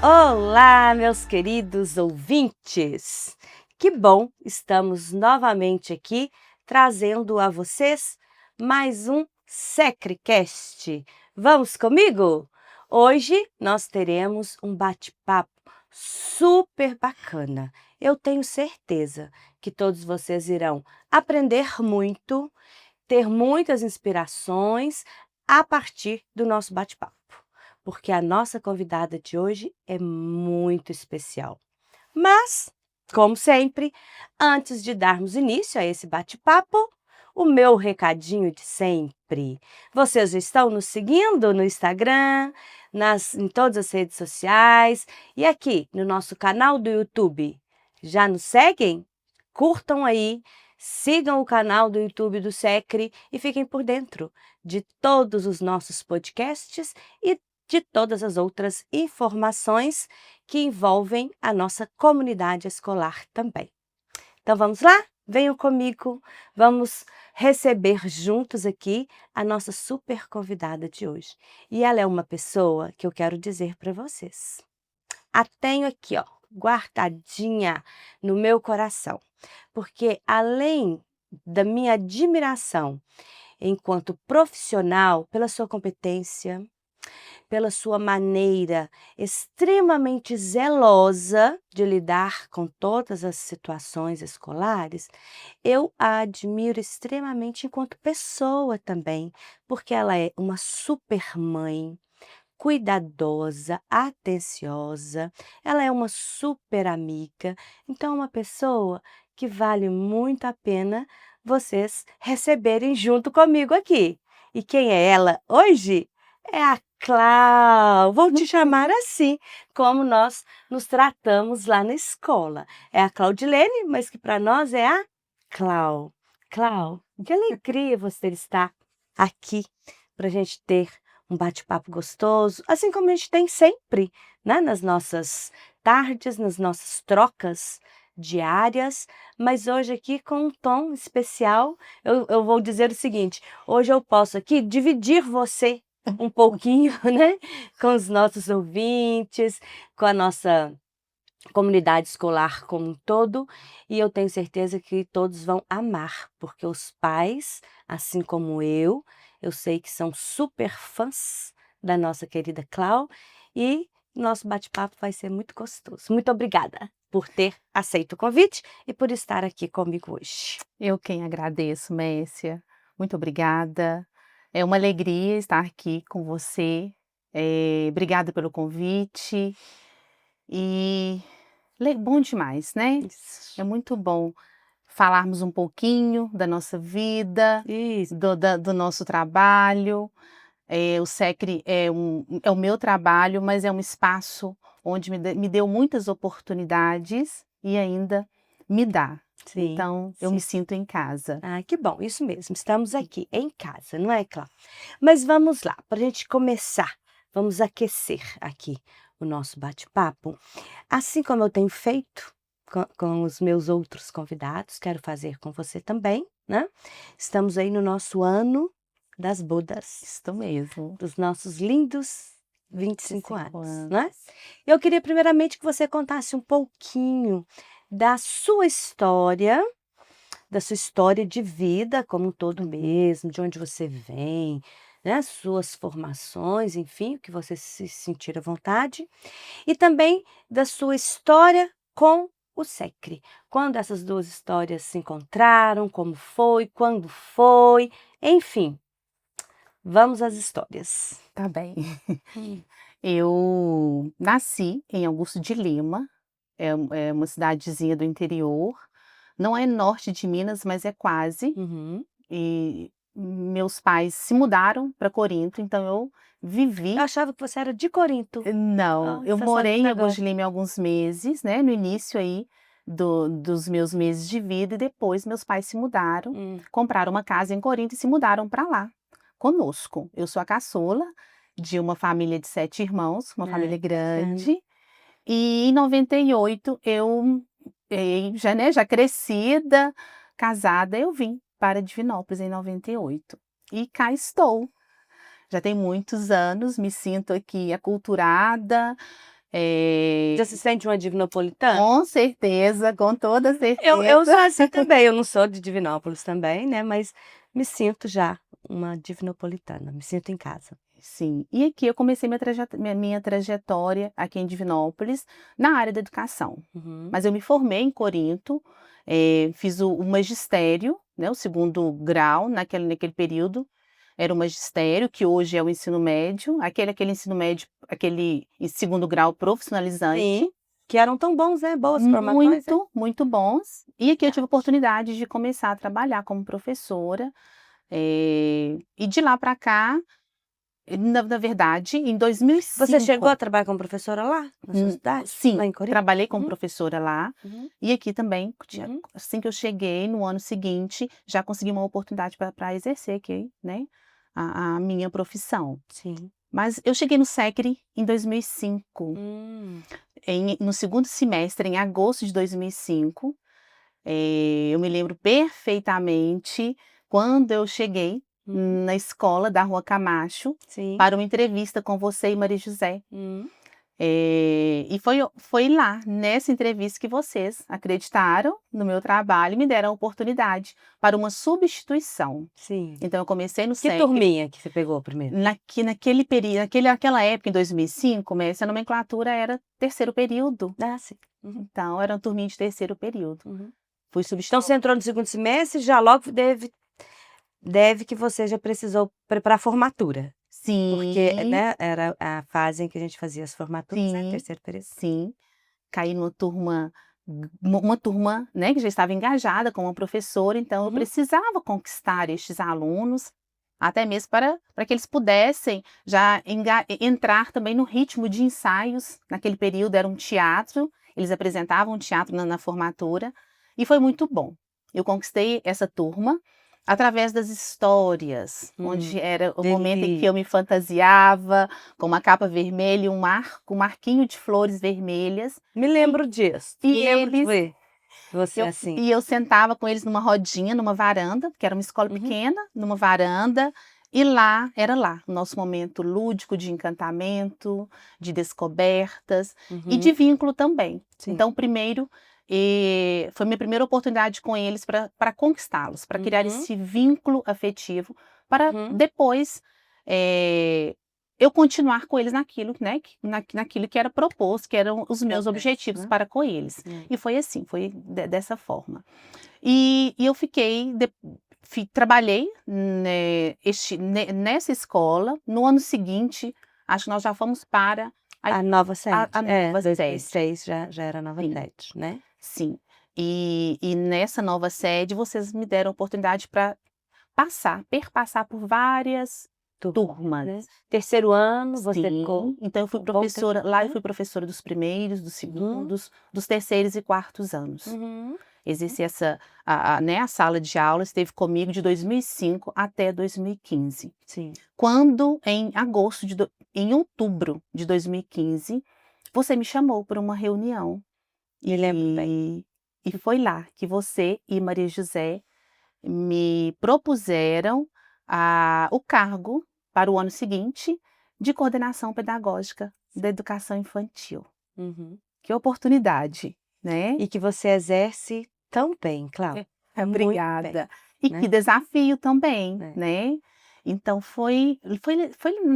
Olá, meus queridos ouvintes! Que bom, estamos novamente aqui trazendo a vocês mais um Secrecast. Vamos comigo? Hoje nós teremos um bate-papo super bacana. Eu tenho certeza que todos vocês irão aprender muito, ter muitas inspirações a partir do nosso bate-papo, porque a nossa convidada de hoje é muito especial. Mas, como sempre, antes de darmos início a esse bate-papo, o meu recadinho de sempre. Vocês já estão nos seguindo no Instagram, em todas as redes sociais e aqui no nosso canal do YouTube. Já nos seguem? Curtam aí, sigam o canal do YouTube do Secre e fiquem por dentro de todos os nossos podcasts e de todas as outras informações que envolvem a nossa comunidade escolar também. Então vamos lá? Venham comigo, vamos receber juntos aqui a nossa super convidada de hoje. E ela é uma pessoa que eu quero dizer para vocês. A tenho aqui, ó, guardadinha no meu coração, porque além da minha admiração enquanto profissional pela sua competência, pela sua maneira extremamente zelosa de lidar com todas as situações escolares, eu a admiro extremamente enquanto pessoa também, porque ela é uma super mãe, cuidadosa, atenciosa, ela é uma super amiga, então é uma pessoa que vale muito a pena vocês receberem junto comigo aqui. E quem é ela hoje? É a Clau. Vou te chamar assim, como nós nos tratamos lá na escola. É a Claudilene, mas que para nós é a Clau. Clau, que alegria você estar aqui para a gente ter um bate-papo gostoso, assim como a gente tem sempre, né, nas nossas tardes, nas nossas trocas diárias, mas hoje aqui com um tom especial. Eu vou dizer o seguinte: hoje eu posso aqui dividir você um pouquinho, né, com os nossos ouvintes, com a nossa comunidade escolar como um todo, e eu tenho certeza que todos vão amar, porque os pais, assim como eu sei que são super fãs da nossa querida Clau, e nosso bate-papo vai ser muito gostoso. Muito obrigada por ter aceito o convite e por estar aqui comigo hoje. Eu quem agradeço, Messia. Muito obrigada. É uma alegria estar aqui com você. Obrigada pelo convite. E bom demais, né? Isso. É muito bom falarmos um pouquinho da nossa vida, Isso. do nosso trabalho. O SECRE é o meu trabalho, mas é um espaço onde me deu muitas oportunidades e ainda me dá. Sim, Então, eu me sim. sinto em casa. Ah, que bom, isso mesmo, estamos aqui em casa, não é, Cláudia? Mas vamos lá, para a gente começar, vamos aquecer aqui o nosso bate-papo. Assim como eu tenho feito com os meus outros convidados, quero fazer com você também, né? Estamos aí no nosso ano das bodas, Isto mesmo. dos nossos lindos 25 25 anos, anos. né? Eu queria primeiramente que você contasse um pouquinho da sua história, de vida como um todo mesmo, de onde você vem, né, suas formações, enfim, o que você se sentir à vontade, e também da sua história com o SECRE. Quando essas duas histórias se encontraram, como foi, quando foi, enfim, vamos às histórias. Tá bem. Hum. Eu nasci em Augusto de Lima, é uma cidadezinha do interior, não é norte de Minas, mas é quase. Uhum. E meus pais se mudaram para Corinto, então eu Eu vivi. achava que você era de Corinto. Não, Ah, eu estou morei sabendo em agora. Augusto de Lima alguns meses, né, no início aí dos meus meses de vida, e depois meus pais se mudaram, Hum. compraram uma casa em Corinto e se mudaram para lá conosco. Eu sou a caçula de uma família de 7 irmãos, uma Ai, família que bacana. grande, e em 98 eu, já, né, já crescida, casada, eu vim para Divinópolis em 98. E cá estou. Já tem muitos anos, me sinto aqui aculturada, Já se sente uma divinopolitana? Com certeza, com toda Eu certeza. sou assim também, eu não sou de Divinópolis também, né, mas me sinto já uma divinopolitana, me sinto em casa. Sim, e aqui eu comecei minha trajetória aqui em Divinópolis, na área da educação. Uhum. Mas eu me formei em Corinto, fiz o magistério, né, o segundo grau naquele período, era o magistério, que hoje é o ensino médio, aquele ensino médio, aquele segundo grau profissionalizante, Sim, que eram tão bons, né, boas formações, né? muito, muito bons. E aqui eu tive a oportunidade de começar a trabalhar como professora, e de lá para cá, na verdade, em Você chegou a 2005, trabalhar como professora lá, na sua cidade? sim, Lá em Corinto? trabalhei como Uhum, professora lá, uhum, e aqui também, uhum. assim que eu cheguei, no ano seguinte, já consegui uma oportunidade para exercer aqui, né, a minha profissão. Sim. Mas eu cheguei no SECRE em 2005, Hum. no segundo semestre, em agosto de 2005. Eu me lembro perfeitamente quando eu cheguei Uhum. na escola da Rua Camacho Sim. para uma entrevista com você e Maria José. Hum. E foi lá, nessa entrevista, que vocês acreditaram no meu trabalho e me deram a oportunidade para uma substituição. Sim. Então eu comecei no Que SECRE, turminha que você pegou primeiro? naquele período, naquela época, em 2005, essa nomenclatura era terceiro período, Ah, sim. Uhum, então era uma turminha de terceiro período. uhum. Fui Então substituir. você entrou no segundo semestre, já logo deve que você já precisou preparar a formatura, porque, Sim, né, era a fase em que a gente fazia as formaturas, né, sim, terceiro período. sim. Caí numa turma, uma turma, né, que já estava engajada com uma professora, então eu Uhum. precisava conquistar estes alunos, até mesmo para que eles pudessem já entrar também no ritmo de ensaios. Naquele período era um teatro, eles apresentavam teatro na formatura, e foi muito bom. Eu conquistei essa turma através das histórias, onde era o momento em que eu Delícia. me fantasiava com uma capa vermelha e um marquinho de flores vermelhas, Me e lembro disso, e me lembro de eles ver você eu assim. eu sentava com eles numa rodinha, numa varanda, porque era uma escola Uhum, pequena, numa varanda, e lá era lá, o nosso momento lúdico de encantamento, de descobertas e de uhum, vínculo também. sim. Então, primeiro, foi minha primeira oportunidade com eles para conquistá-los, para criar Uhum, esse vínculo afetivo, para uhum. depois, eu continuar com eles naquilo, né, naquilo que era proposto, que eram os meus Progresso, objetivos né. para com eles. É. E foi assim, foi dessa forma. E eu fiquei, trabalhei, né, nessa escola. No ano seguinte, acho que nós já fomos para a, A nova sede. a É, nova sede. 2006 já era a nova Sim, sede, né. sim. E nessa nova sede, vocês me deram a oportunidade para perpassar por várias Turma, turmas. né. Terceiro ano você ficou Sim, então eu fui um bom tempo, professora lá, eu né. fui professora dos primeiros, dos Uhum, segundos, dos terceiros e quartos anos. uhum, Exerci né, a sala de aula esteve comigo de 2005 até 2015. sim, Quando em outubro de 2015, você me chamou para uma reunião, me lembro bem. e foi lá que você e Maria José me propuseram o cargo para o ano seguinte de coordenação pedagógica da educação infantil. Uhum. Que oportunidade, né? E que você exerce tão bem, Cláudia, muito bem, Obrigada. E que né. desafio também, É. né. Então foi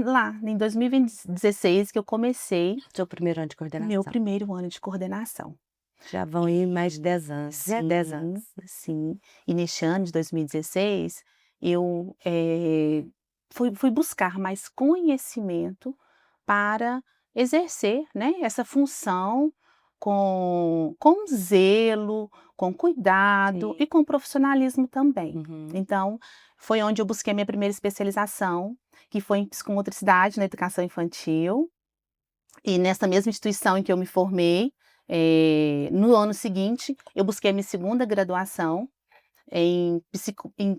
lá em 2016 que eu comecei Seu primeiro ano de meu coordenação. primeiro ano de coordenação. Já vão aí mais de 10 anos, né, 10 anos. Sim, sim. E neste ano de 2016, eu, fui buscar mais conhecimento para exercer, né, essa função com zelo, com cuidado Sim. e com profissionalismo também. Uhum. Então, foi onde eu busquei a minha primeira especialização, que foi em psicomotricidade na educação infantil, e nessa mesma instituição em que eu me formei, no ano seguinte, eu busquei a minha segunda graduação em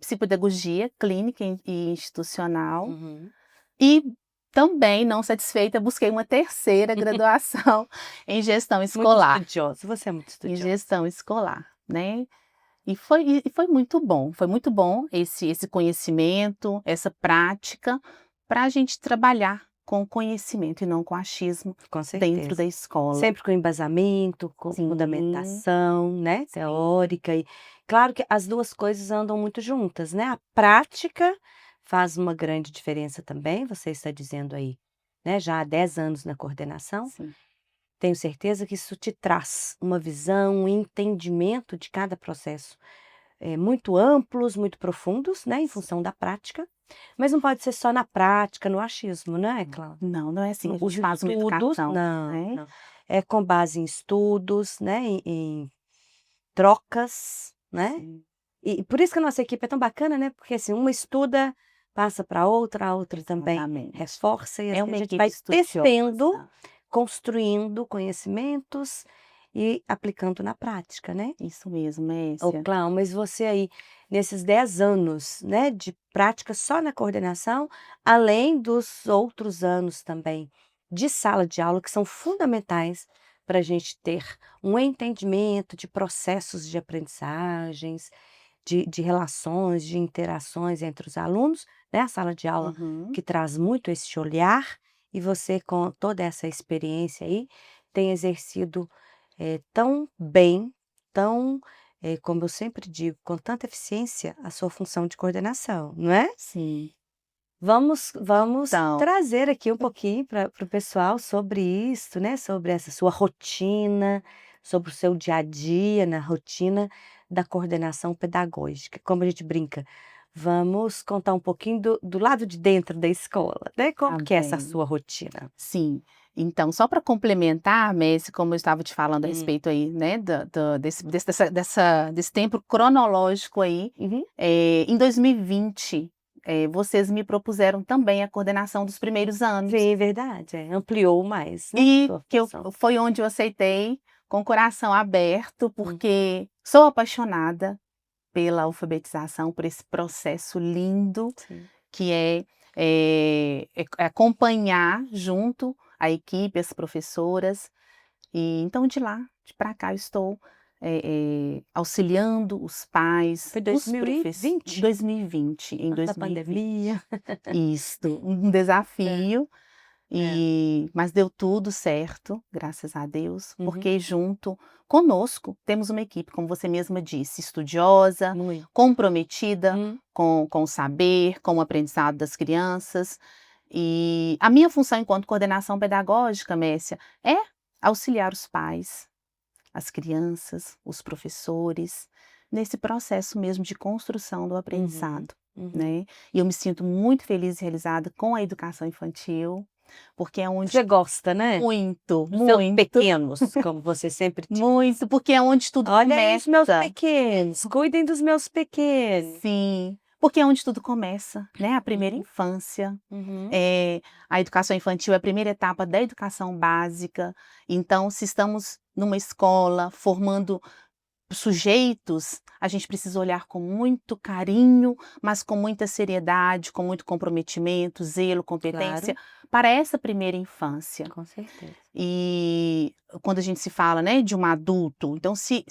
psicopedagogia clínica e institucional, Uhum. e também, não satisfeita, busquei uma terceira graduação em gestão Muito escolar, estudiosa, você é muito em estudiosa. gestão escolar, né. E foi muito bom esse conhecimento, essa prática, para a gente trabalhar com conhecimento e não com achismo Com dentro certeza. da escola. Sempre com embasamento, com Sim, fundamentação, né, sim, teórica e claro que as 2 coisas andam muito juntas, né, a prática faz uma grande diferença também, você está dizendo aí, né, já há 10 anos na coordenação, sim. tenho certeza que isso te traz uma visão, um entendimento de cada processo, muito amplos, muito profundos, né, em função da prática, mas não pode ser só na prática, no achismo, né, Cláudia? Não, não é assim, a Os gente faz uma estudos educação, não, né. não. É com base em estudos, né, em trocas, né, Sim, e por isso que a nossa equipe é tão bacana, né, porque assim, uma estuda, passa para outra, a outra também exatamente. reforça e É assim a uma gente equipe vai tecendo, estudiosa. construindo conhecimentos e aplicando na prática, né. Isso mesmo, Ô Mécia. Clau, mas você aí, nesses 10 anos, né, de prática só na coordenação, além dos outros anos também de sala de aula, que são fundamentais para a gente ter um entendimento de processos de aprendizagens, de relações, de interações entre os alunos, né, a sala de aula Uhum. que traz muito esse olhar, e você com toda essa experiência aí, tem exercido, tão bem, tão, como eu sempre digo, com tanta eficiência, a sua função de coordenação, não é? Sim. Vamos Então, trazer aqui um pouquinho para o pessoal sobre isso, né, sobre essa sua rotina, sobre o seu dia a dia na rotina da coordenação pedagógica. Como a gente brinca, vamos contar um pouquinho do lado de dentro da escola, né, como tá que é essa bem. sua rotina? Sim. Então, só para complementar, Messi, como eu estava te falando a Hum. respeito aí, né, desse tempo cronológico aí, Uhum. em 2020, vocês me propuseram também a coordenação dos primeiros anos. Sim, verdade, ampliou mais, né, E sua que eu função. foi onde eu aceitei com o coração aberto, Hum, porque sou apaixonada pela alfabetização, por esse processo lindo sim. que é acompanhar junto a equipe, as professoras, e então de lá, de para cá eu estou, auxiliando os pais, Foi os professores. 2020? 2020, em Antes da 2020. pandemia. Isto, um É, desafio, é. mas deu tudo certo, graças a Deus, Uhum. porque junto conosco temos uma equipe, como você mesma disse, estudiosa, Muito. comprometida Hum. com o saber, com o aprendizado das crianças. E a minha função enquanto coordenação pedagógica, Messia, é auxiliar os pais, as crianças, os professores, nesse processo mesmo de construção do Uhum, aprendizado, uhum. né. E eu me sinto muito feliz e realizada com a educação infantil, porque é onde Você gosta, né? muito, Dos seus muito, pequenos, como você sempre diz. muito, porque é onde tudo "Olha aí os meus começa. pequenos, cuidem dos meus pequenos". Sim, porque é onde tudo começa, né, a primeira Uhum, infância. uhum. A educação infantil é a primeira etapa da educação básica, então se estamos numa escola formando sujeitos, a gente precisa olhar com muito carinho, mas com muita seriedade, com muito comprometimento, zelo, competência, Claro, para essa primeira infância. com certeza. E quando a gente se fala, né, de um adulto, então se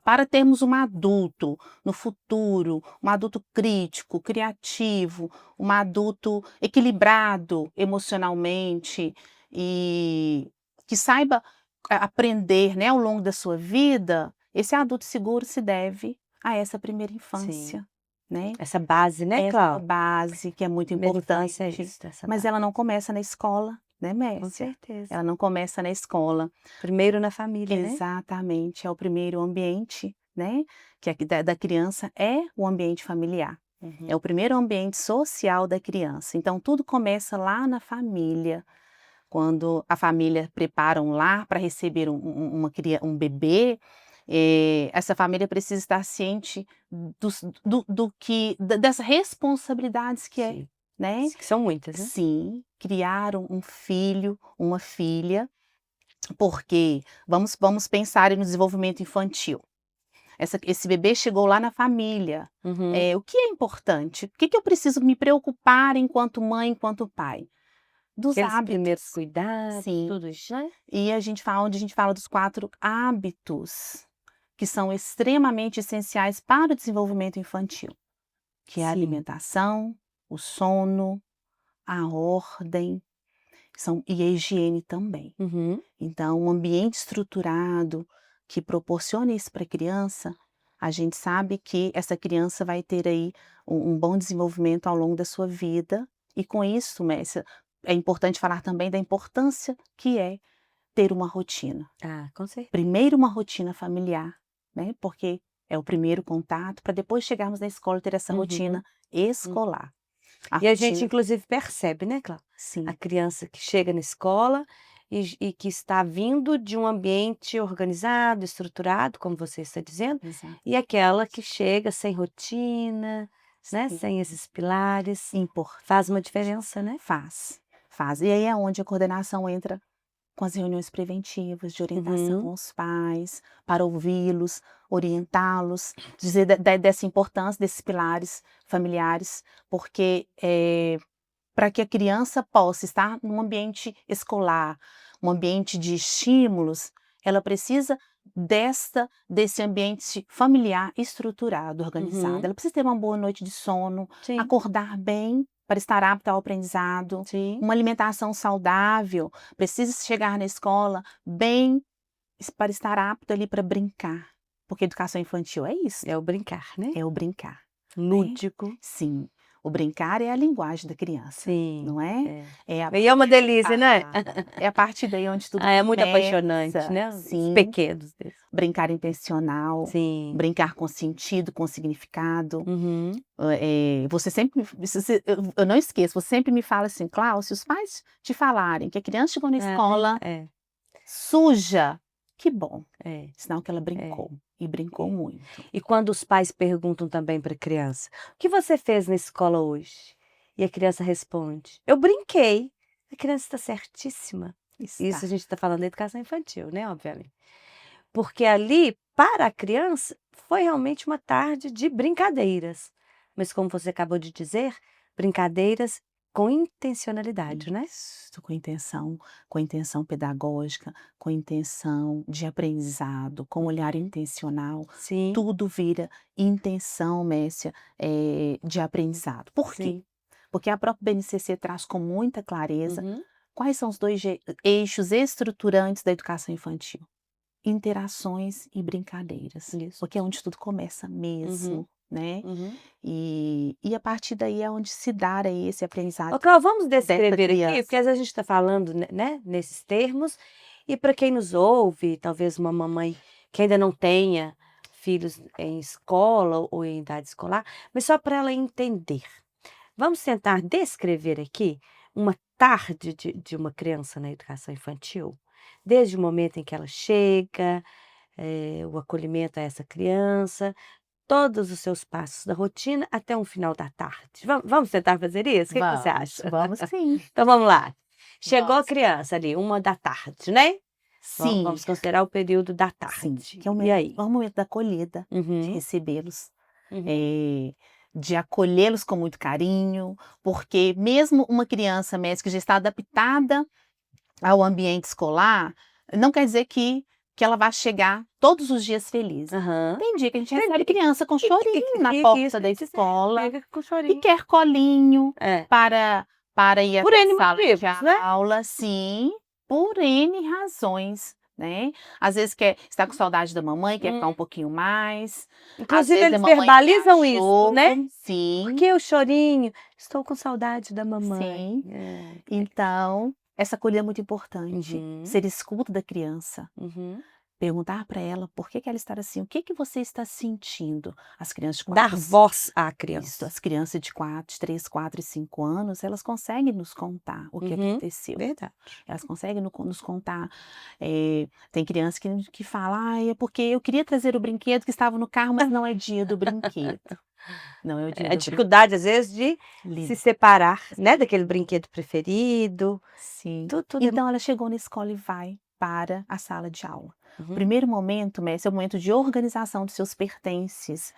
para termos um adulto no futuro, um adulto crítico, criativo, um adulto equilibrado emocionalmente e que saiba aprender, né, ao longo da sua vida, esse adulto seguro se deve a essa primeira Sim, infância, né? essa base, né, Essa Clau? base que é muito Primeira infância é importante, isso, essa mas base. ela não começa na escola, né, Com Mércia? certeza. Ela não começa na escola. Primeiro na família, né? Exatamente, é o primeiro ambiente, né, que é da criança é o ambiente familiar. É Uhum. o primeiro ambiente social da criança. Então tudo começa lá na família, quando a família prepara um lar para receber um bebê, essa família precisa estar ciente dessas responsabilidades que é, Sim, né. que são muitas, né? Sim, criar um filho, uma filha, porque vamos pensar no desenvolvimento infantil. Esse bebê chegou lá na família. Uhum. O que é importante? O que que eu preciso me preocupar enquanto mãe, enquanto pai? Dos Aqueles primeiros hábitos. cuidados, Sim. tudo isso, né? E onde a gente fala dos 4 hábitos que são extremamente essenciais para o desenvolvimento infantil, que é a Sim. alimentação, o sono, a ordem, e a higiene também. Uhum. Então, um ambiente estruturado que proporcione isso para a criança, a gente sabe que essa criança vai ter aí um bom desenvolvimento ao longo da sua vida. E com isso, Messia, é importante falar também da importância que é ter uma rotina. Ah, com certeza. Primeiro uma rotina familiar, né, porque é o primeiro contato para depois chegarmos na escola e ter essa Uhum. rotina escolar. E a gente rotina inclusive percebe, né, Cláudia, a sim, criança que chega na escola e que está vindo de um ambiente organizado, estruturado, como você está dizendo, exato. e aquela que chega sem rotina, né, Sim, sem esses pilares, importante. faz uma diferença, né? Faz. E aí é onde a coordenação entra com as reuniões preventivas de orientação Uhum, aos pais, para ouvi-los, orientá-los, dizer dessa importância desses pilares familiares, porque, para que a criança possa estar num ambiente escolar, um ambiente de estímulos, ela precisa desse ambiente familiar estruturado, organizado. uhum, Ela precisa ter uma boa noite de sono, sim, acordar bem para estar apta ao aprendizado, sim, uma alimentação saudável, precisa chegar na escola bem para estar apto ali para brincar, porque educação infantil é isso, é o brincar, né? é o brincar, né. Lúdico, Sim, o brincar é a linguagem da criança, sim, não é? é. É a E é uma delícia, né? ah, é a partir daí onde tudo Ah, é muito apaixonante, começa. né, os Sim, pequenos desses. brincar intencional, Sim, brincar com sentido, com significado. uhum, Você sempre eu não esqueço, você sempre me fala assim: "Cláudia, se os pais te falarem que a criança chegou na escola é, suja, que bom, é, sinal que ela é. brincou, e brincou muito". E quando os pais perguntam também para a criança: "O que você fez na escola hoje?" E a criança responde: "Eu brinquei." A criança está certíssima. Isso Está. a gente está falando da educação infantil, né, obviamente. Porque ali, para a criança, foi realmente uma tarde de brincadeiras. Mas como você acabou de dizer, brincadeiras com intencionalidade, né? Isso, com intenção pedagógica, com intenção de aprendizado, com olhar intencional, Sim, tudo vira intenção, Messia, de aprendizado. Por quê? sim. Porque a própria BNCC traz com muita clareza Uhum, quais são os 2 eixos estruturantes da educação infantil: interações e brincadeiras, isso. porque é onde tudo começa Uhum, mesmo, né. uhum. E a partir daí é onde se dá aí esse Ô, aprendizado Cláudia, vamos dessa descrever aqui, porque criança. às vezes a gente está falando, né, nesses termos, e para quem nos ouve, talvez uma mamãe que ainda não tenha filhos em escola ou em idade escolar, mas só para ela entender. Vamos tentar descrever aqui uma tarde de uma criança na educação infantil, desde o momento em que ela chega, o acolhimento a essa criança, todos os seus passos da rotina até um final da tarde. Vamos tentar fazer isso? O que que você Vamos, acha? vamos sim. Então vamos lá. Chegou a Vamos. criança ali, 1 da tarde, né? Sim, Vamos considerar o período da sim, tarde. que é o E momento aí? é o momento da acolhida, de Uhum, recebê-los, uhum. eh, de acolhê-los com muito carinho, porque mesmo uma criança, mesmo que já está adaptada ao ambiente escolar, não quer dizer que ela vai chegar todos os dias feliz. Aham. Tem dia que a gente recebe Entendi. criança com chorinho na Isso porta que eu da ia dizer, escola chega com e chorinho. quer colinho É, para ir por até a N sala de motivos, né? aula, sim, por N razões, né. Às vezes quer estar com saudade da mamãe, quer ficar um Hum. pouquinho mais, às Inclusive vezes a eles mamãe verbalizam isso, viajou, né? Por sim, que o chorinho? Estou com saudade da mamãe. sim. É. Então, essa acolhida é muito importante, Uhum, ser escuta da criança. uhum. Perguntar para ela por que que ela está assim, o que que você está sentindo? As crianças de Dar 4 voz à isso, criança. as crianças de 3, 4 e 5 anos, elas conseguem nos contar o que Uhum, aconteceu. verdade. Elas conseguem nos contar, tem criança que fala: "Ai, é porque eu queria trazer o brinquedo que estava no carro, mas não é dia do brinquedo". Não é o dia A do dificuldade, às vezes, de se brinquedo. separar, né, daquele brinquedo preferido. Sim. Tudo é Então ela chegou na escola e vai para a sala de aula. O uhum. primeiro momento, Messi, é o momento de organização dos seus pertences.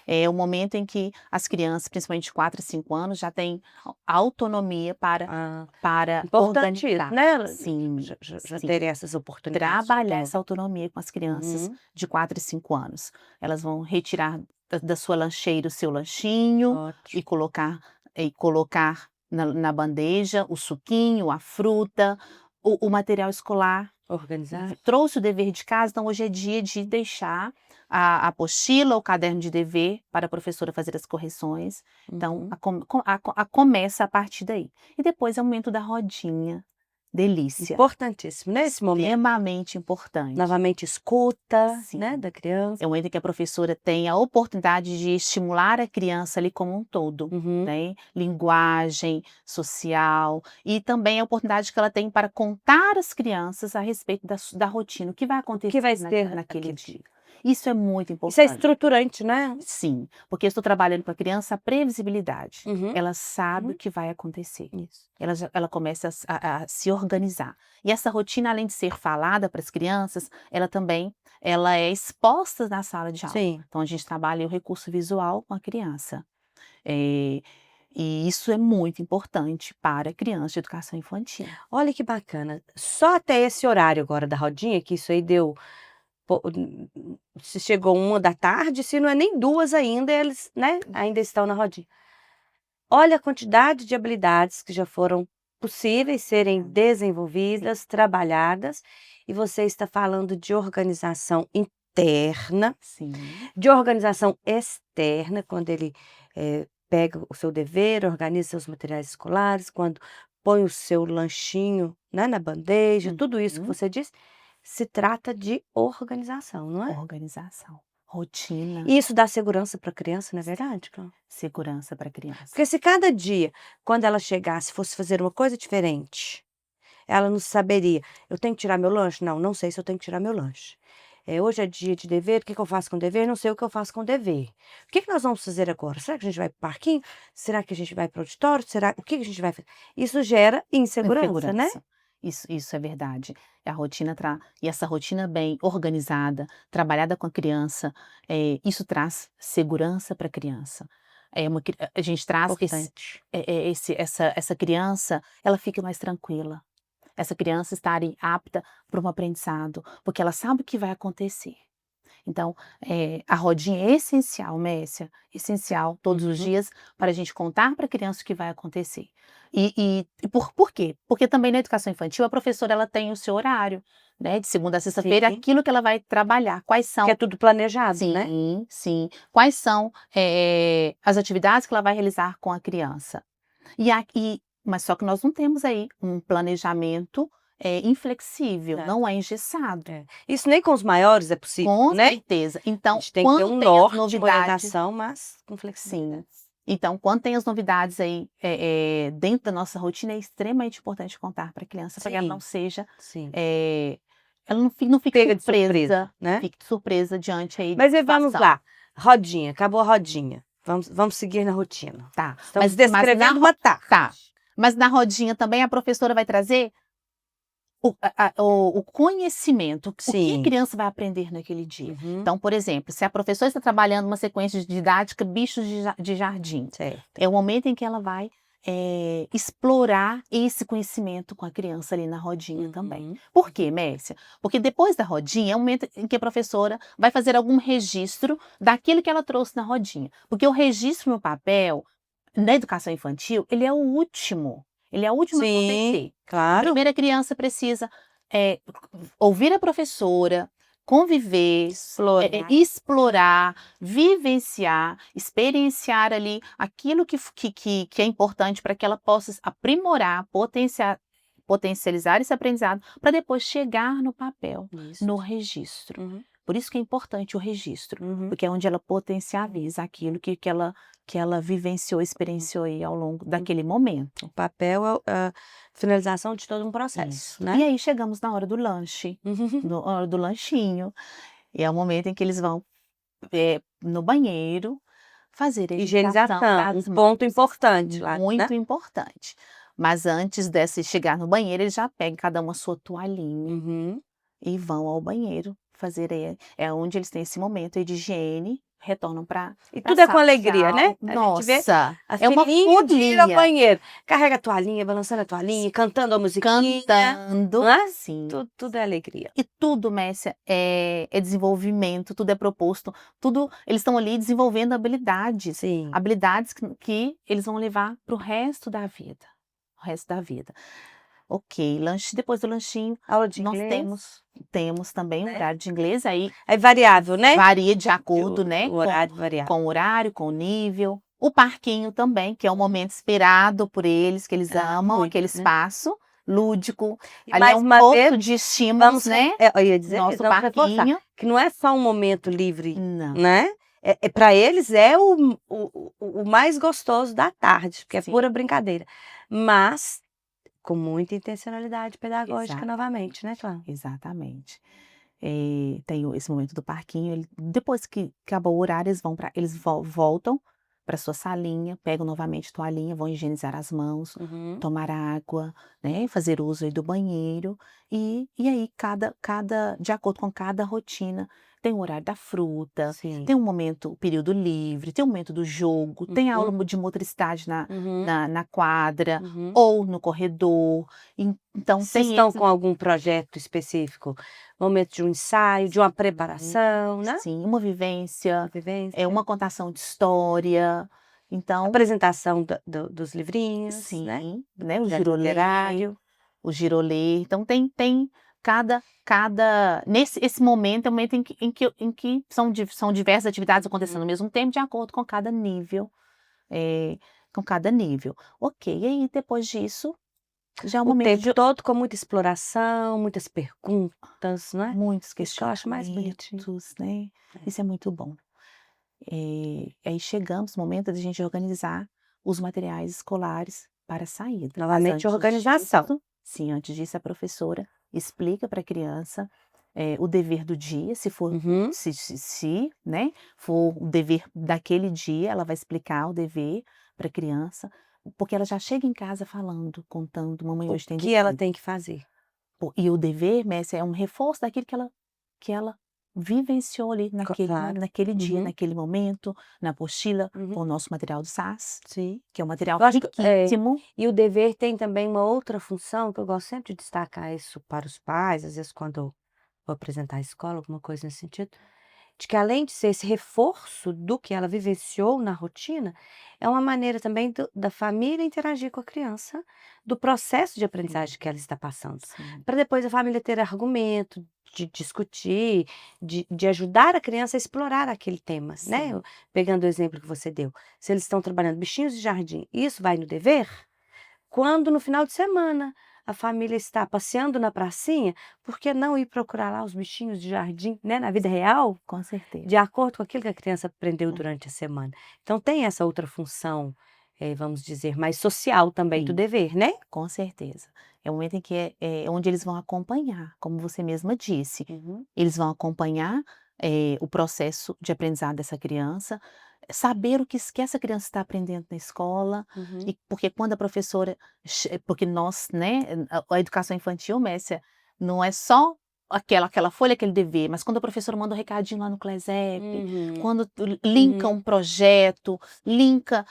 É o momento em que as crianças, principalmente de 4 a 5 anos, já têm autonomia Ah, para importante isso, organizar. né, Sim, já sim. terem essas oportunidades Trabalhar todas. essa autonomia com as crianças Uhum, de 4 e 5 anos. Elas vão retirar da sua lancheira o seu lanchinho ótimo. e colocar na bandeja, o suquinho, a fruta, o material escolar. Organizar. Trouxe o dever de casa, então hoje é dia de deixar a apostila, o caderno de dever para a professora fazer as correções. Então, começa a partir daí. E depois é o momento da rodinha. Delícia. Importantíssimo, né, esse momento. Extremamente importante. Novamente escuta, Sim. né, da criança. É o momento em que a professora tem a oportunidade de estimular a criança ali como um todo, né? Linguagem, social, e também a oportunidade que ela tem para contar às crianças a respeito da rotina, o que vai O acontecer que vai ter naquele aquele dia. Isso é muito Isso é importante. estruturante, né? Sim, porque eu estou trabalhando com a criança a previsibilidade. Uhum. Ela sabe o que vai acontecer. Isso. Ela começa a se organizar. E essa rotina, além de ser falada para as crianças, ela é exposta na sala de aula. Sim. Então, a gente trabalha o recurso visual com a criança. E isso é muito importante para a criança de educação infantil. Olha que bacana. Só até esse horário agora da rodinha, que isso aí deu se chegou 1 da tarde, se não é nem 2 ainda, eles, né, ainda estão na rodinha. Olha a quantidade de habilidades que já foram possíveis serem desenvolvidas, trabalhadas, e você está falando de organização interna, Sim. de organização externa, quando ele pega o seu dever, organiza seus materiais escolares, quando põe o seu lanchinho, né, na bandeja, tudo isso que você disse, se trata de organização, não é? Organização, rotina, E isso dá segurança para a criança, não é verdade, Cláudia? segurança para a criança. Porque se cada dia, quando ela chegasse, fosse fazer uma coisa diferente, ela não saberia: "Eu tenho que tirar meu lanche? Não, não sei se eu tenho que tirar meu lanche. Hoje é dia de dever, o que que eu faço com o dever? Não sei o que eu faço com o dever. O que que nós vamos fazer agora? Será que a gente vai para o parquinho? Será que a gente vai para o auditório? Será o que que a gente vai fazer?" Isso gera insegurança, né? Isso é verdade. E essa rotina bem organizada, trabalhada com a criança, isso traz segurança para a criança. A gente traz Importante. essa criança, ela fica mais tranquila. Essa criança está ali apta para um aprendizado, porque ela sabe o que vai acontecer. Então, a rodinha é essencial, Messia, essencial todos os dias para a gente contar para a criança o que vai acontecer. Por quê? Porque também na educação infantil a professora ela tem o seu horário, né, de segunda a sexta-feira, Sim. aquilo que ela vai trabalhar, quais são. Que é tudo planejado, né? Sim, sim. Quais são as atividades que ela vai realizar com a criança. Mas só que nós não temos aí um planejamento inflexível, não é engessado. Isso nem com os maiores é possível, Com né? certeza. A Então, gente tem que ter um quando tem as norte, uma novidades, orientação, mas com sim. flexibilidade. Então, quando tem as novidades aí dentro da nossa rotina, é extremamente importante contar para a criança, para que ela não seja, Sim. ela não fique Pega de surpresa, surpresa, né? fique surpresa diante aí Mas da vamos situação. lá, rodinha, acabou a rodinha. Vamos seguir na rotina. Tá. Estamos descrevendo na uma tarde. Tá. Mas na rodinha também a professora vai trazer o conhecimento, o que a Sim. criança vai aprender naquele dia. Então, por exemplo, se a professora está trabalhando uma sequência de didática bichos de jardim, Certo. é o momento em que ela vai explorar esse conhecimento com a criança ali na rodinha também. Por quê, Messia? Porque depois da rodinha é o momento em que a professora vai fazer algum registro daquilo que ela trouxe na rodinha. Porque o registro no papel, na educação infantil, ele é o último. Ele é o último a acontecer. Claro. Primeiro a criança precisa ouvir a professora, conviver, explorar, vivenciar, experienciar ali aquilo que é importante para que ela possa aprimorar, potencializar esse aprendizado, para depois chegar no papel, no registro. Por isso que é importante o registro, porque é onde ela potencializa aquilo que ela vivenciou, experienciou aí ao longo daquele momento. O papel é a finalização de todo um processo, né? E aí chegamos na hora do lanche, na hora do lanchinho, e é o momento em que eles vão no banheiro fazer a higienização das um mãos. ponto importante lá, Muito né? importante. Mas antes de chegar no banheiro, eles já pegam cada um a sua toalhinha e vão ao banheiro fazer, é onde eles têm esse momento aí de higiene retornam para E a tudo é com sala de alegria, né? aula. A gente vê Nossa, as é uma filhinhas de ir ao folia. banheiro, carrega a toalhinha, balançando a toalhinha, cantando a musiquinha, Cantando, não é? sim. Tudo é alegria. E tudo, Messia, é desenvolvimento, tudo é proposto, tudo eles estão ali desenvolvendo habilidades, Sim. habilidades que eles vão levar para o resto da vida, o resto da vida. Ok, lanche, depois do lanchinho, Aula de nós inglês, temos também o né? horário de inglês, aí É variável, né? varia de acordo, né, O horário variável. com o horário, com o nível. O parquinho também, que é um momento esperado por eles, que eles amam Muito, aquele né? espaço lúdico. E Ali é mais um uma vez, poço de estímulos, né, eu ia dizer isso, nosso vamos reforçar, parquinho. que não é só um momento livre, Não, né? Para eles é o mais gostoso da tarde, porque é sim, pura brincadeira. Mas com muita intencionalidade pedagógica exata novamente, né, Cláudia? exatamente. Tem esse momento do parquinho, depois que acabou o horário, eles voltam para sua salinha, pegam novamente toalhinha, vão higienizar as mãos, Uhum. tomar água, né, fazer uso aí do banheiro, e aí de acordo com cada rotina, tem o horário da fruta, Sim. tem um momento, o período livre, tem o momento do jogo, tem Uhum. aula de motricidade na Uhum. na quadra, Uhum. ou no corredor, então Se tem estão esse. com algum projeto específico, momento de um ensaio, de uma preparação, né? Sim, uma vivência, Vivência, uma contação de história, então apresentação dos livrinhos, né? sim, Do né, projeto literário. o girolê, então tem nesse esse momento é o momento em que são diversas atividades acontecendo Uhum. ao mesmo tempo, de acordo com cada nível, com cada nível. Ok, e aí depois disso, já é o O momento tempo de todo com muita exploração, muitas perguntas, não é? muitos Isso que eu acho mais bonitinho. questionamentos, né, É. isso é muito bom. Aí chegamos no momento de a gente organizar os materiais escolares para a saída, mas Novamente, antes organização. disso, sim, antes disso a professora explica para a criança, o dever do dia, se for Uhum. se, né, for o dever daquele dia, ela vai explicar o dever para a criança, porque ela já chega em casa falando, contando: "Mamãe, O hoje tem que ela dever". tem que fazer. E o dever, Messi, é um reforço daquilo que ela vivenciou ali Claro. naquele dia, Uhum. naquele momento, na apostila, Uhum. com o nosso material do SAS, Sim. que é um material Eu acho que riquíssimo. e o dever tem também uma outra função, que eu gosto sempre de destacar isso para os pais, às vezes quando eu vou apresentar a escola, alguma coisa nesse sentido, de que além de ser esse reforço do que ela vivenciou na rotina, é uma maneira também da família interagir com a criança, do processo de Sim, aprendizagem que ela está passando, sim, para depois a família ter argumento, de discutir, de ajudar a criança a explorar aquele tema, né? sim, Pegando o exemplo que você deu, se eles estão trabalhando bichinhos de jardim, isso vai no dever? Quando no final de semana a família está passeando na pracinha, por que não ir procurar lá os bichinhos de jardim, né, na vida real, com certeza. de acordo com aquilo que a criança aprendeu Hum, durante a semana. Então tem essa outra função, vamos dizer, mais social também do sim, dever, né? com certeza. É o momento em que é onde eles vão acompanhar, como você mesma disse. Uhum, Eles vão acompanhar, o processo de aprendizado dessa criança, saber o que essa criança está aprendendo na escola, uhum. e porque quando a professora porque nós, né, a educação infantil, Messia, não é só aquela folha, aquele dever, mas quando a professora manda um recadinho lá no Clesep, Uhum, quando linka uhum. um projeto, linka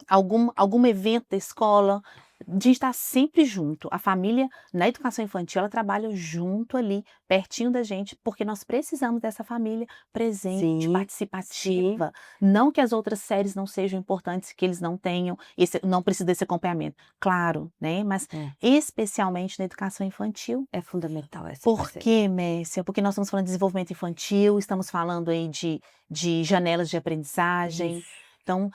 algum evento da escola, a gente está sempre junto. A família, na educação infantil, ela trabalha junto ali, pertinho da gente, porque nós precisamos dessa família presente, Sim, sim, participativa. Não que as outras séries não sejam importantes, que eles não tenham, não precisa desse acompanhamento. Claro, né? Mas é, especialmente na educação infantil. é fundamental essa Por parceria. quê, Messia? Porque nós estamos falando de desenvolvimento infantil, estamos falando aí de janelas de aprendizagem. Isso. Então,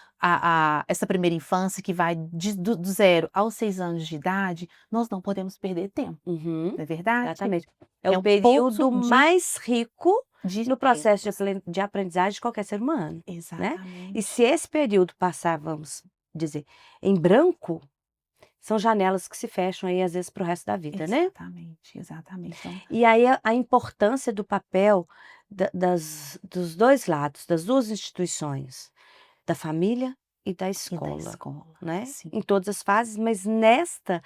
essa primeira infância que vai do 0 aos 6 anos de idade, nós não podemos perder tempo, Uhum, não é verdade? exatamente. É o É um poço período mais rico de no processo experiências. de aprendizagem de qualquer ser humano, né. E Exatamente, se esse período passar, vamos dizer, em branco, são janelas que se fecham aí, às vezes, para o resto da vida, né. exatamente, exatamente. Então, E aí a importância do papel dos 2 lados, das 2 instituições, da família e da e da escola, escola, né, sim, em todas as fases, mas nesta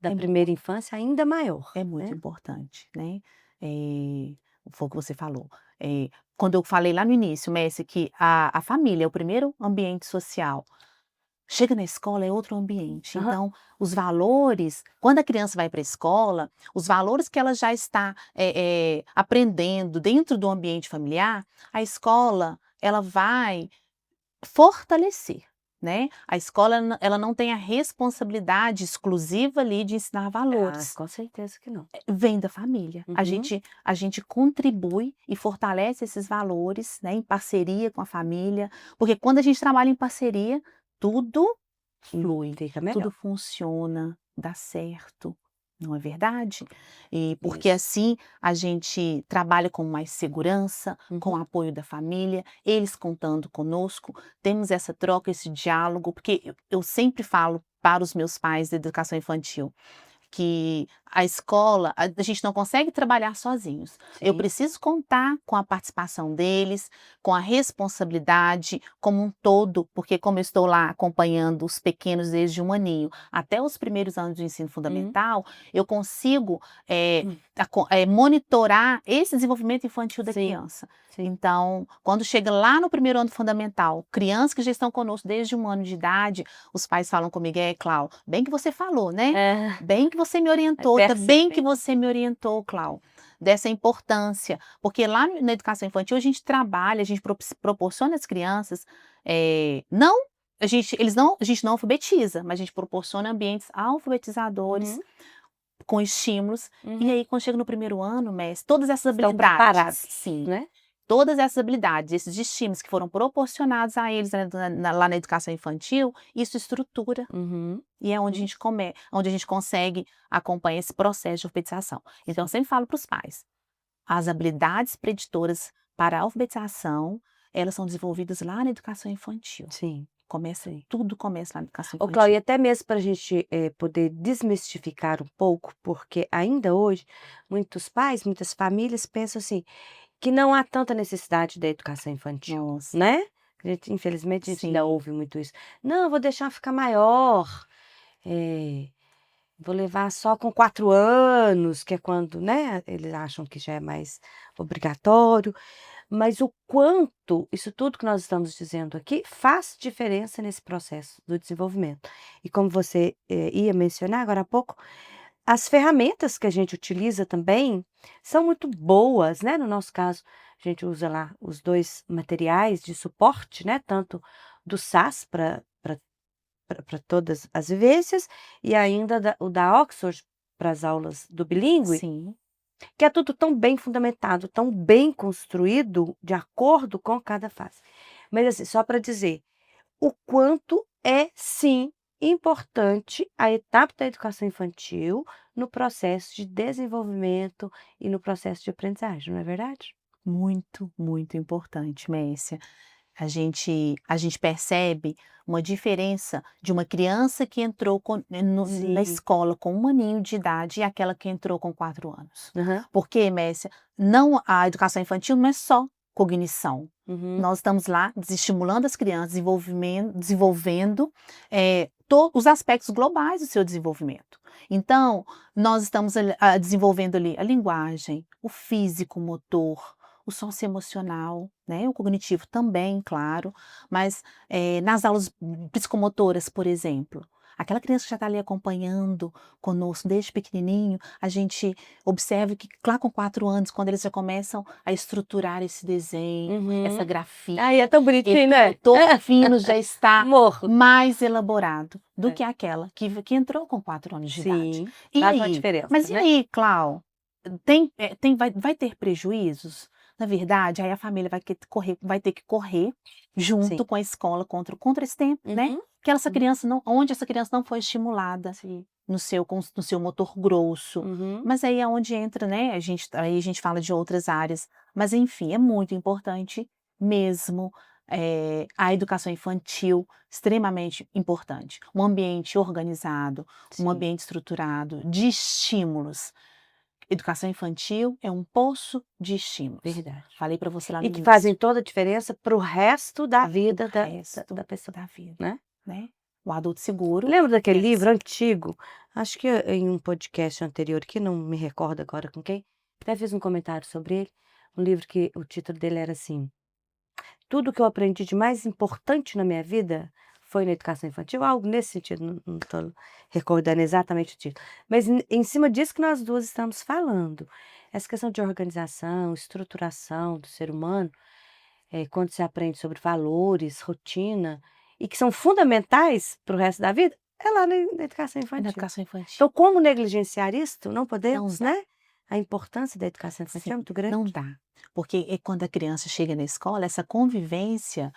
da é primeira infância ainda maior, É muito né. importante, né. Eh, foi o que você falou, quando eu falei lá no início, Messi, que a família é o primeiro ambiente social, chega na escola é outro ambiente. Aham. Então, os valores, quando a criança vai para a escola, os valores que ela já está aprendendo dentro do ambiente familiar, a escola ela vai fortalecer, né? A escola ela não tem a responsabilidade exclusiva ali de ensinar Ah, valores. com certeza que não. Vem da família. Uhum. A gente contribui e fortalece esses valores, né, em parceria com a família, porque quando a gente trabalha em parceria, tudo flui, Fica tudo melhor. funciona, dá certo, não é verdade? E porque Isso. assim a gente trabalha com mais segurança, com Uhum. o apoio da família, eles contando conosco, temos essa troca, esse diálogo, porque eu sempre falo para os meus pais da educação infantil, que a escola, a gente não consegue trabalhar sozinhos. Eu Sim. preciso contar com a participação deles, com a responsabilidade como um todo, porque como eu estou lá acompanhando os pequenos desde 1 aninho até os primeiros anos do ensino Uhum. fundamental, eu consigo Hum. monitorar esse desenvolvimento infantil da Sim, criança. sim. Então, quando chega lá no primeiro ano fundamental, crianças que já estão conosco desde 1 ano de idade, os pais falam comigo: Clau, bem que você falou, né? É, Bem que você me orientou, tá bem que percebe. você me orientou, Clau, dessa importância, porque lá na educação infantil a gente trabalha, a gente proporciona às crianças, não a gente não alfabetiza, mas a gente proporciona ambientes alfabetizadores, Uhum, com estímulos, e uhum. aí quando chega no primeiro ano, mestre, todas essas Estão habilidades, preparados, sim, né? todas essas habilidades, esses estímulos que foram proporcionados a eles, né, lá na educação infantil, isso estrutura Uhum, e é onde a uhum. gente onde a gente consegue acompanhar esse processo de alfabetização. Então eu Sim, sempre falo para os pais, as habilidades preditoras para a alfabetização, elas são desenvolvidas lá na educação infantil. sim, Começa sim. tudo começa lá na educação Ô, Cláudia, infantil. até mesmo para a gente, poder desmistificar um pouco, porque ainda hoje muitos pais, muitas famílias pensam assim, que não há tanta necessidade da educação infantil, Nossa, né. Infelizmente a gente ainda sim, ouve muito isso. "Não, eu vou deixar ficar maior, eh, vou levar só com 4 anos", que é quando, né, eles acham que já é mais obrigatório. Mas o quanto isso tudo que nós estamos dizendo aqui faz diferença nesse processo do desenvolvimento. E como você, ia mencionar agora há pouco, as ferramentas que a gente utiliza também são muito boas, né, no nosso caso, a gente usa lá os 2 materiais de suporte, né, tanto do SAS para todas as vivências e ainda o da Oxford para as aulas do bilíngue, sim, que é tudo tão bem fundamentado, tão bem construído, de acordo com cada fase. Mas assim, só para dizer, o quanto é sim importante a etapa da educação infantil no processo de desenvolvimento e no processo de aprendizagem, não é verdade? muito, muito importante, Messia. A gente percebe uma diferença de uma criança que entrou na Sim. escola com 1 aninho de idade e aquela que entrou com 4 anos. Aham. Porque, Messia, não a educação infantil não é só cognição. Uhum. Nós estamos lá desestimulando as crianças, desenvolvendo os aspectos globais do seu desenvolvimento. Então, nós estamos desenvolvendo ali a linguagem, o físico, o motor, o socioemocional, né, o cognitivo também, claro, mas nas aulas psicomotoras, por exemplo, aquela criança que já está ali acompanhando conosco desde pequenininho, a gente observa que lá com 4 anos, quando eles já começam a estruturar esse desenho, essa Uhum. grafia, Ai, é tão esse bonitinho, né? motor fino já está Morro. mais elaborado do É. que aquela que entrou com 4 anos de idade. Sim, E faz uma aí? diferença, Mas e né? aí, Clau? Vai ter prejuízos? Na verdade, aí a família vai ter que correr Sim. junto com a escola contra esse tempo, né? Uhum, Que essa uhum. criança não, onde essa criança não foi estimulada Sim. no seu motor grosso. Uhum. Mas aí é onde entra, né? Aí a gente fala de outras áreas. Mas enfim, é muito importante mesmo a educação infantil, extremamente importante. Um ambiente organizado, um Sim, ambiente estruturado, de estímulos. Educação infantil é um poço de estímulos. verdade. Falei para você lá E no que fazem início, toda a diferença para o resto da para o vida resto da pessoa, da vida, né. né. O adulto seguro Lembra daquele é livro assim. antigo, acho que em um podcast anterior que não me recordo agora com quem, até fiz um comentário sobre ele, um livro que o título dele era assim: Tudo que eu aprendi de mais importante na minha vida foi na educação infantil, algo nesse sentido, não estou recordando exatamente o título. Mas em cima disso que nós duas estamos falando, essa questão de organização, estruturação do ser humano, quando se aprende sobre valores, rotina, e que são fundamentais para o resto da vida, é lá na educação É na infantil. educação infantil. Então, como negligenciar isto? Não Não podemos, dá. né? A importância da educação Sim, infantil é muito grande. não dá. Porque quando a criança chega na escola, essa convivência,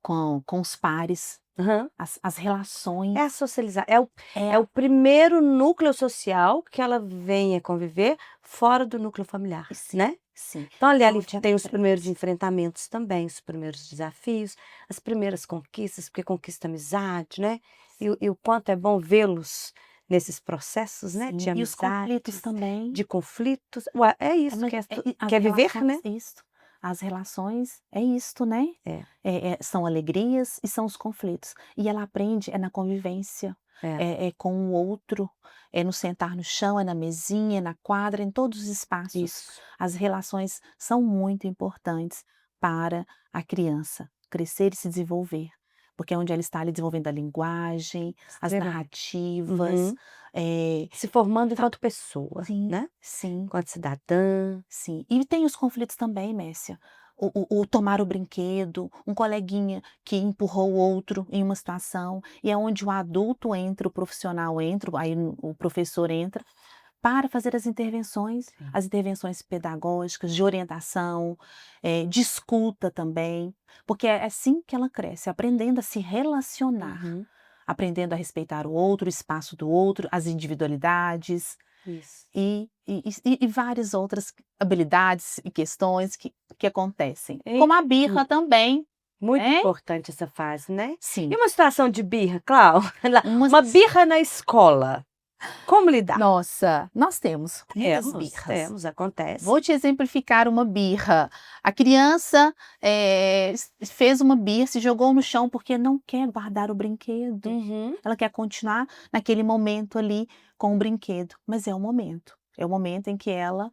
com os pares, Aham. as relações, É a socializar, é o é é o primeiro núcleo social que ela vem a conviver fora do núcleo familiar, sim, né. sim, Então ali é ali onde ela tem os primeiros aprende. enfrentamentos também, os primeiros desafios, as primeiras conquistas, porque conquista amizade, né, e o quanto é bom vê-los nesses processos, né, de Sim, e os conflitos amizades, também. de conflitos. Ué, é É, isso mas que é e as quer viver, relações né. isso, as relações é isto, né, É, são alegrias e são os conflitos. E ela aprende na convivência, é, é com o outro, é no sentar no chão, é na mesinha, é na quadra, em todos os espaços. isso. As relações são muito importantes para a criança crescer e se desenvolver, porque é onde ela está ali desenvolvendo a linguagem, as Extremamente. narrativas, Uhum. eh, Se formando fa enquanto pessoa, sim, né, sim. enquanto cidadã. Sim, e tem os conflitos também, Messia. O tomar o brinquedo, um coleguinha que empurrou o outro em uma situação, e é onde o adulto entra, o profissional entra, aí o professor entra, para fazer Sim. as intervenções pedagógicas, de orientação, de escuta também, porque é assim que ela cresce, aprendendo a se relacionar, Uhum. aprendendo a respeitar o outro, o espaço do outro, as individualidades. Isso. E várias outras habilidades e questões que acontecem, E como a hum, birra também, muito né. importante essa fase, né. E Sim, uma situação de birra, Clau, umas uma birra na escola, como lidar? nossa, nós temos muitas Temos, birras. temos, acontece. Vou te exemplificar uma birra. A criança, fez uma birra, se jogou no chão porque não quer guardar o brinquedo. Uhum. Ela quer continuar naquele momento ali com o brinquedo, mas é o momento em que ela,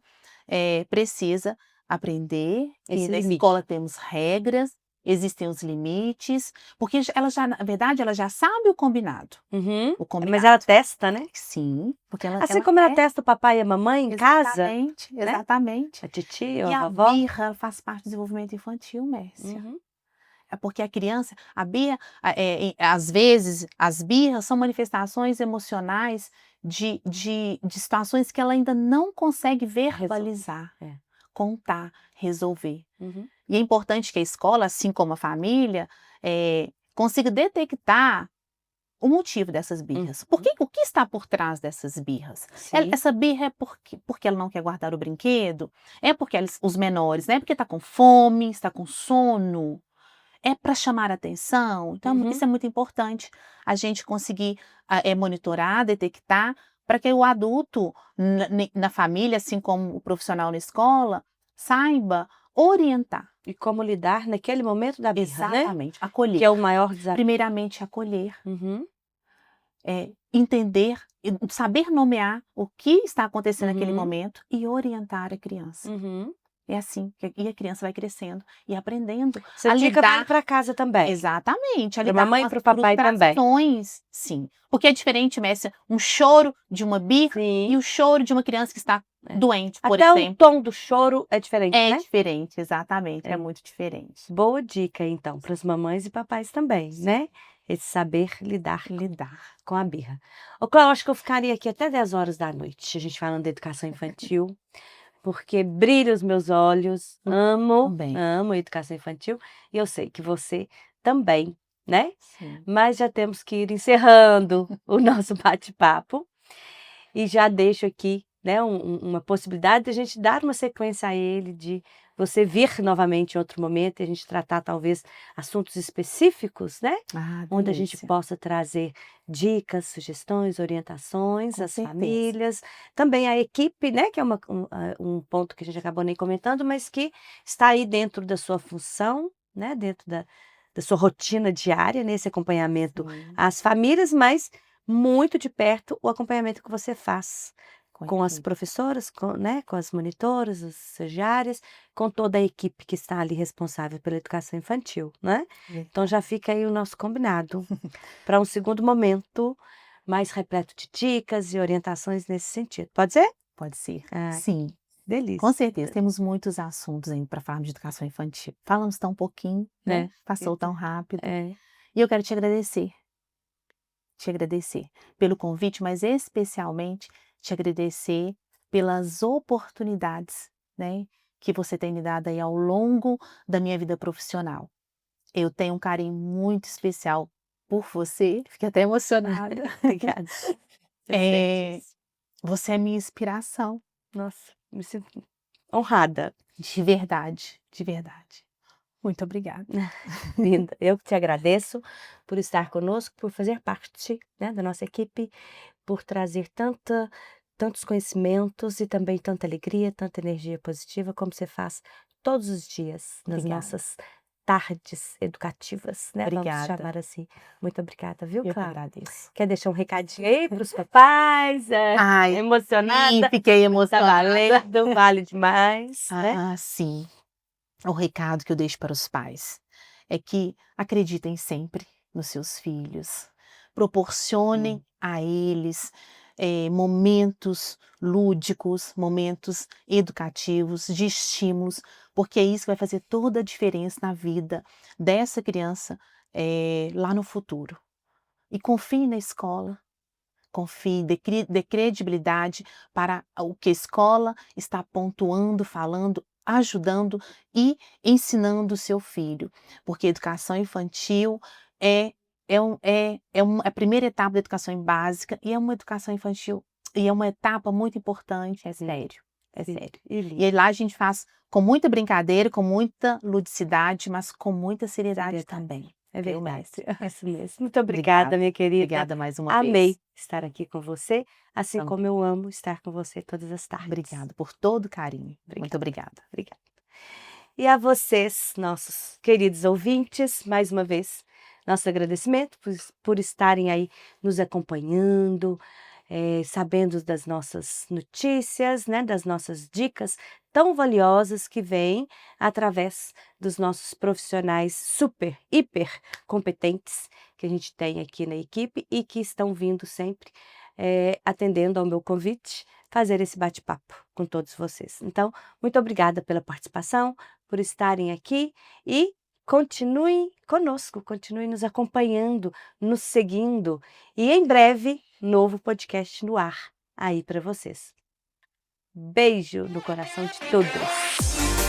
precisa aprender que Esse na limite. escola temos regras, existem os limites, porque ela já na verdade, ela já sabe o combinado. Uhum. O Mas ela combinado testa, né. sim, porque ela Assim ela como ela quer testa o papai e a mamãe em casa, exatamente, né, exatamente. a titia ou E a a vovó. birra faz parte do desenvolvimento infantil, Mércia. Uhum. É porque a criança a birra, às vezes, as birras são manifestações emocionais de situações que ela ainda não consegue Resolve. verbalizar, É. contar, resolver. Uhum. E é importante que a escola, assim como a família, consiga detectar o motivo dessas birras. Uhum. O que está por trás dessas birras? Sim. Essa birra é porque ela não quer guardar o brinquedo? É porque os menores, né? Porque está com fome, está com sono? É para chamar atenção? Então, Uhum. isso é muito importante a gente conseguir monitorar, detectar, para que o adulto na família, assim como o profissional na escola, saiba orientar. E como lidar naquele momento da birra, né, Exatamente, que acolher. é o maior desafio. Primeiramente, acolher. Uhum. Entender e saber nomear o que está acontecendo naquele Uhum. momento e orientar a criança. Uhum. É assim que a criança vai crescendo e aprendendo Essa a dica vale lidar para casa também, exatamente, a para lidar mamãe com e as para o papai também. frustrações, sim. Porque é diferente, Messia, um choro de uma birra e Sim, o choro de uma criança que está é. doente, por Até o exemplo. tom do choro é diferente, É né. diferente, exatamente, é É. muito diferente. Boa dica então, para as mamães e papais também, né, esse saber lidar Lidar. com a birra. Ô Cláudia, acho que eu ficaria aqui até 10 horas da noite, a gente falando de educação infantil, porque brilha os meus olhos, amo, Também, amo educação infantil, e eu sei que você também, né. sim. Mas já temos que ir encerrando o nosso bate-papo, e já deixo aqui, né, uma possibilidade de a gente dar uma sequência a ele, de você vir novamente em outro momento e a gente tratar talvez assuntos específicos, né, Ah, onde a gente delícia. possa trazer dicas, sugestões, orientações Com às certeza. famílias, também a equipe, né, que é um ponto que a gente acabou nem comentando, mas que está aí dentro da sua função, né, dentro da sua rotina diária, nesse acompanhamento Sim. às famílias, mas muito de perto o acompanhamento que você faz com as equipe. professoras, com as monitoras, as estagiárias, com toda a equipe que está ali responsável pela educação infantil, né. Então já fica aí o nosso combinado para um segundo momento mais repleto de dicas e orientações nesse sentido. Pode ser? Pode ser. Ah, Sim, com delícia. certeza. Temos muitos assuntos ainda para falar de educação infantil. Falamos tão pouquinho, né? Passou tão rápido. É. E eu quero te agradecer pelo convite, mas especialmente te agradecer pelas oportunidades, né, que você tem me dado aí ao longo da minha vida profissional. Eu tenho um carinho muito especial por você, fiquei até emocionada. Obrigada. Eu sei Eh, disso. Você é minha inspiração, Nossa, me sinto honrada. de verdade, de verdade. Muito obrigada. Linda. Eu que te agradeço por estar conosco, por fazer parte, né, da nossa equipe, por trazer tantos conhecimentos e também tanta alegria, tanta energia positiva, como você faz todos os dias nas Obrigada. nossas tardes educativas, né, vamos Obrigada. chamar assim. Muito obrigada, viu, Eu que Clara? agradeço. Quer deixar um recadinho aí para os papais? Ai, sim, Emocionada? fiquei Tá emocionada. valendo, vale demais, né? Sim. O recado que eu deixo para os pais é que acreditem sempre nos seus filhos, proporcionem a eles momentos lúdicos, momentos educativos, de estímulos, porque é isso que vai fazer toda a diferença na vida dessa criança lá no futuro. E confie na escola. Confie, dê credibilidade para o que a escola está pontuando, falando, ajudando e ensinando o seu filho, porque a educação infantil é é a primeira etapa da educação básica e é uma educação infantil e é uma etapa muito importante, é sério, é Sim, sério. e E aí lindo. lá a gente faz com muita brincadeira, com muita ludicidade, mas com muita seriedade Seriedade. também, É viu, verdade, mestre? é isso mesmo. Muito obrigada, Obrigada, minha querida. obrigada mais uma Amei vez. estar aqui com você, assim Também. como eu amo estar com você todas as tardes. Obrigada por todo o carinho. Muito Obrigada. obrigada. Obrigada. E a vocês, nossos queridos ouvintes, mais uma vez, nosso agradecimento por estarem aí nos acompanhando, sabendo das nossas notícias, né, das nossas dicas tão valiosas que vêm através dos nossos profissionais super, hiper competentes que a gente tem aqui na equipe e que estão vindo sempre atendendo ao meu convite, fazer esse bate-papo com todos vocês. Então, muito obrigada pela participação, por estarem aqui e continuem conosco, continuem nos acompanhando, nos seguindo e em breve, novo podcast no ar aí para vocês. Beijo no coração de todos.